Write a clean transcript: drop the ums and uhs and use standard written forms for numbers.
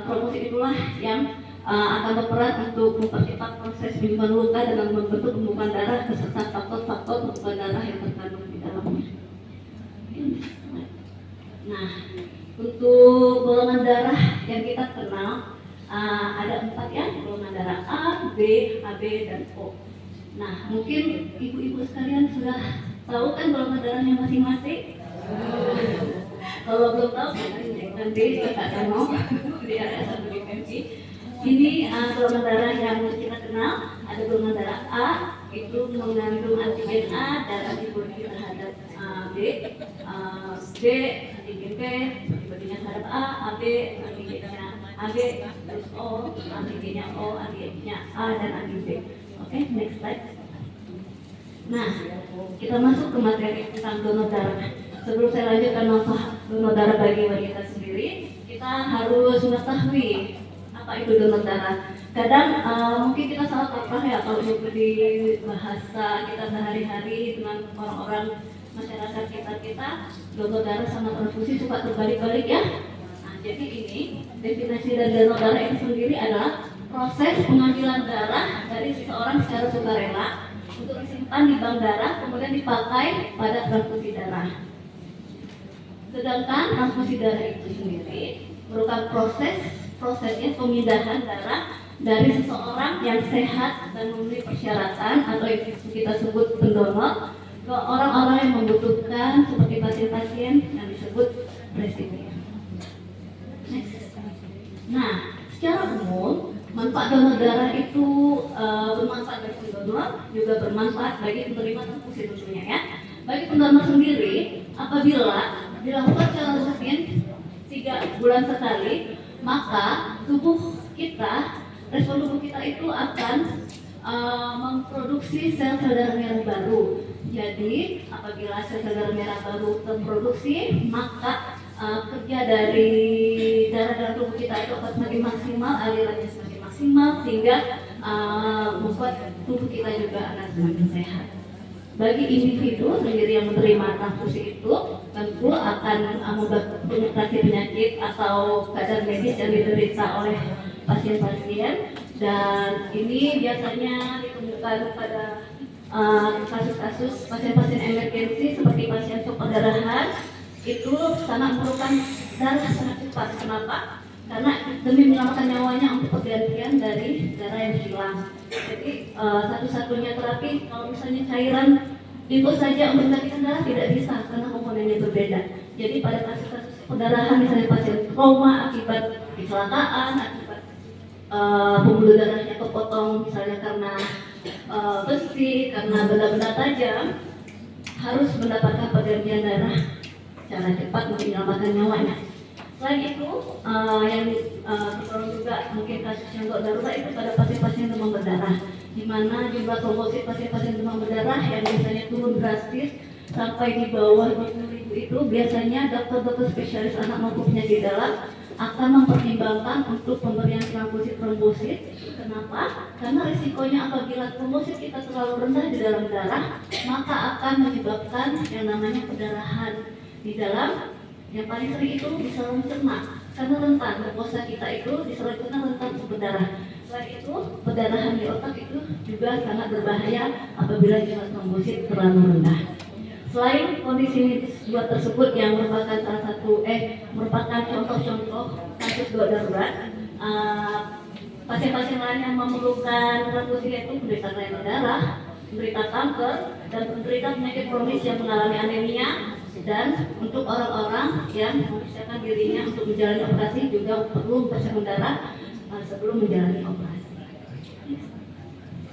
promosi itulah yang akan berperan untuk mempercepat proses penyembuhan luka dengan membentuk pembekuan darah beserta faktor-faktor pembekuan darah yang terkandung di dalamnya. Nah, untuk golongan darah yang kita kenal ada 4 ya, golongan darah A, B, AB, dan O. Nah, mungkin ibu-ibu sekalian sudah tahu kan golongan darahnya masing-masing? Kalau belum tahu, nanti Kak Dano di area SMBMI. Ini golongan darah yang kita kenal. Ada golongan darah A, itu mengandung antigen A dan antibodi terhadap B. B antigen B, antibodinya terhadap A, AB antigennya AB, terus O, antigennya O, antigennya A dan antigen B. Oke, next slide. Nah, kita masuk ke materi tentang donor darah. Sebelum saya lanjutkan manfaat donor darah bagi wanita sendiri, kita harus mengetahui apa itu donor darah. Kadang mungkin kita salah kaprah ya kalau di bahasa kita sehari-hari dengan orang-orang masyarakat kita donor darah sama transfusi suka terbalik-balik ya. Nah, jadi ini definisi dari donor darah itu sendiri adalah proses pengambilan darah dari seseorang secara sukarela untuk disimpan di bank darah kemudian dipakai pada transfusi darah. Sedangkan transfusi darah itu sendiri merupakan prosesnya pemindahan darah dari seseorang yang sehat dan memenuhi persyaratan atau yang kita sebut pendonor ke orang-orang yang membutuhkan seperti pasien-pasien yang disebut resipien. Nah, secara umum manfaat donor darah itu bermanfaat bagi pendonor juga bermanfaat bagi penerima transfusi tentunya ya. Bagi pendonor sendiri, apabila dilakukan secara rutin 3 bulan sekali, maka respon tubuh kita itu akan memproduksi sel-sel darah merah baru. Jadi apabila sel-sel darah merah baru terproduksi, maka kerja dari darah tubuh kita itu akan semakin maksimal, alirannya semakin maksimal, sehingga membuat tubuh kita juga akan semakin sehat. Bagi individu sendiri yang menerima transfusi itu tentu akan membatasi penyakit atau keadaan medis yang diderita oleh pasien-pasien, dan ini biasanya ditemukan pada kasus-kasus pasien-pasien emergensi seperti pasien shock perdarahan. Itu sangat memerlukan darah sangat cepat. Kenapa? Karena demi menyelamatkan nyawanya untuk pergantian dari darah yang hilang. Jadi satu-satunya terapi kalau misalnya cairan itu saja untuk menggantikan darah tidak bisa karena komponennya berbeda. Jadi pada kasus-kasus perdarahan misalnya pasien trauma akibat kecelakaan, akibat pembuluh darahnya kepotong misalnya karena besi, karena benda-benda tajam, harus mendapatkan pergantian darah secara cepat untuk menyelamatkan nyawanya. Selain itu, yang tertolong juga mungkin kasus yang darurat itu pada pasien-pasien demam berdarah, di mana jumlah trombosit pasien-pasien demam berdarah yang biasanya turun drastis sampai di bawah 20.000 itu biasanya dokter-dokter spesialis anak maupun penyakit dalam akan mempertimbangkan untuk pemberian transfusi trombosit. Kenapa? Karena risikonya apabila trombosit kita terlalu rendah di dalam darah, maka akan menyebabkan yang namanya perdarahan di dalam. Yang paling sering itu di saluran cerna, karena rentan mukosa kita itu di saluran cerna rentan berdarah. Selain itu, perdarahan di otak itu juga sangat berbahaya apabila jumlah trombosit terlalu rendah. Selain kondisi medis dua tersebut yang merupakan merupakan contoh-contoh kasus darurat, pasien-pasien lain yang memerlukan transfusi itu menderita kelainan darah, menderita kanker, dan menderita penyakit kronis yang mengalami anemia. Dan untuk orang-orang yang mempersiapkan dirinya untuk menjalani operasi juga perlu mempersiapkan darah sebelum menjalani operasi.